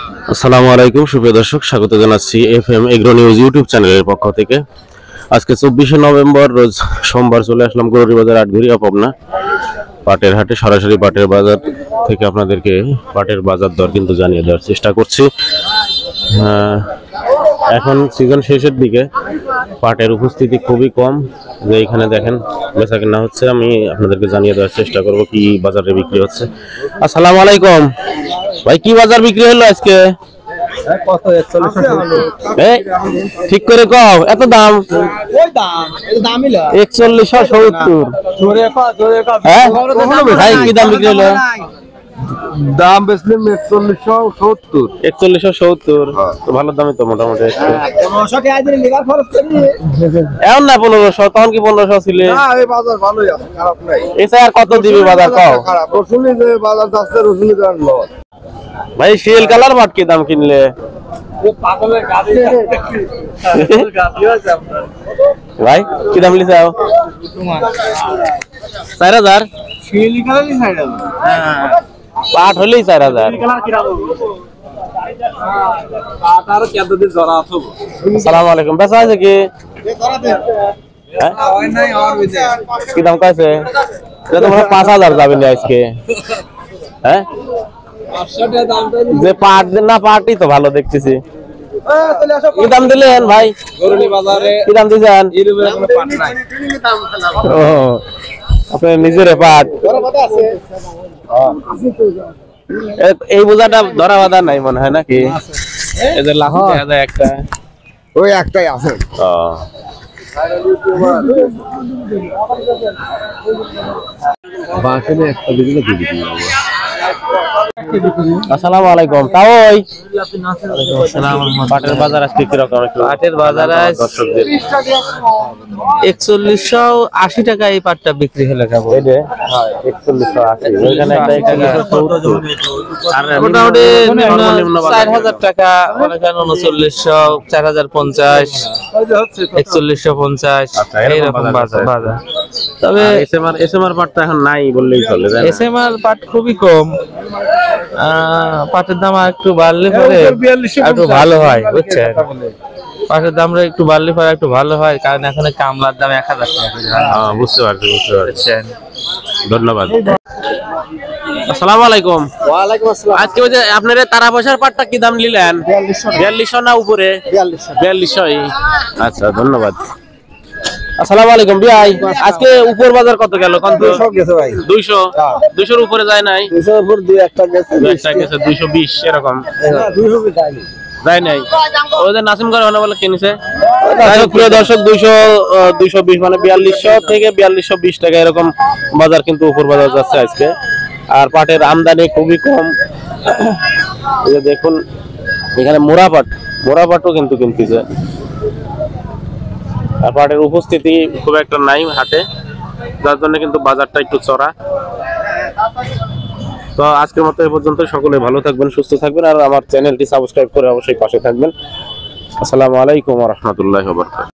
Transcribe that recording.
আসসালামু আলাইকুম সুপ্রিয় দর্শক, স্বাগত জানাচ্ছি এফএম এগ্রো নিউজ ইউটিউব চ্যানেলের পক্ষ থেকে। আজকে 24শে নভেম্বর রোজ সোমবার চলে আসলাম গরুরি বাজার আটঘরিয়া পাবনা পাটের হাটে। সরাসরি পাটের বাজার থেকে আপনাদেরকে পাটের বাজার দর কিন্তু জানিয়ে দেওয়ার চেষ্টা করছি। এখন সিজন শেষের দিকে পাটের উপস্থিতি খুবই কম, যে এখানে দেখেন বেচা কেনা হচ্ছে। আমি আপনাদেরকে জানিয়ে দেওয়ার চেষ্টা করব কি বাজারে বিক্রি হচ্ছে। আসসালামু আলাইকুম ভাই, কি বাজার বিক্রি হলো আজকে? ঠিক করে কও, এত দাম? 4170। ভাই কি দাম বিক্রি হলো? দাম বেচলাম 4170। 4170 তো ভালো দামই তো মোটামুটি। এখন না 1500, তখন কি 1500 ছিল? বাজার ভালোই আছে, খারাপ নাই। এসে আর কত দিবি বাজার কও? রসুনি যে বাজার যাচ্ছে, রসুনি দাম লস। ভাই শিল কালার পাট কি দাম কিনলে? ভাই কি দাম লিছে? 4000 পাট হলেই 4000। আসসালামু আলাইকুম, বেচা আছে কি? কি দাম কইছে? তোমার 5000 যাবে না আজকে? হ্যাঁ, যে পাট না, পাটই তো ভালো দেখতেছি। কি দাম দিলেন ভাই? কি দাম দিয়েছেন? আপনার নিজের পাট? এই বোঝাটা ধরা বাঁধা নাই মনে হয় নাকি? এদের লাখ একটা, ওই একটাই আছে। আসসালামু আলাইকুম। তাও ওই পাটের বাজার আজকে কিরকম? পাটের বাজার 4180 টাকা এই পাটটা বিক্রি হলো কেবল। 4180। মোটামুটি 4000 টাকা, মনে করেন 3900, 4050, 4150 এইরকম বাজার। তবে এসএমআর পাটটা এখন নাই বললেই চলে। এসএমআর পাট খুবই কম। পাটের দাম আর একটু বাড়লে পরে একটু ভালো হয়, বুঝছেন? পাটের দামটা একটু বাড়লে পরে একটু ভালো হয়, কারণ এখন কামলার দাম 1000 টাকা। বুঝতে পারছি। ধন্যবাদ। আসসালামু আলাইকুম। ওয়ালাইকুম আসসালাম। আজকে ওই যে আপনার তারা পয়সার পাটটা কি দাম নিলেন? 4200 না উপরে? 4200। আচ্ছা, ধন্যবাদ। আসসালামু আলাইকুম ভাই, আজকে উপর বাজার কত গেল? 200 গেছে ভাই। 200? 200 উপরে যায় নাই? 200 উপর 2-1টা গেছে। 220 এরকম 200 কে যায়নি। যায় নাই। ওদের নাসিম করে বলে কিনেছে। প্রিয় দর্শক, 220 মানে 4200 থেকে 4220 টাকা এরকম বাজার কিন্তু উপর বাজার যাচ্ছে আজকে। আর পাটের আমদানি খুবই কম। এই যে দেখুন এখানে মোরা পাটও কিন্তু কিনতেছে। আর পাটের উপস্থিতি খুব একটা নাই হাটে, যার জন্য কিন্তু বাজারটা একটু চড়া। তো আজকের মতো এই পর্যন্ত। সকলে ভালো থাকবেন, সুস্থ থাকবেন, আর আমার চ্যানেলটি সাবস্ক্রাইব করে অবশ্যই পাশে থাকবেন। আসসালামু আলাইকুম ওয়া রাহমাতুল্লাহি ওয়া বারাকাতুহু।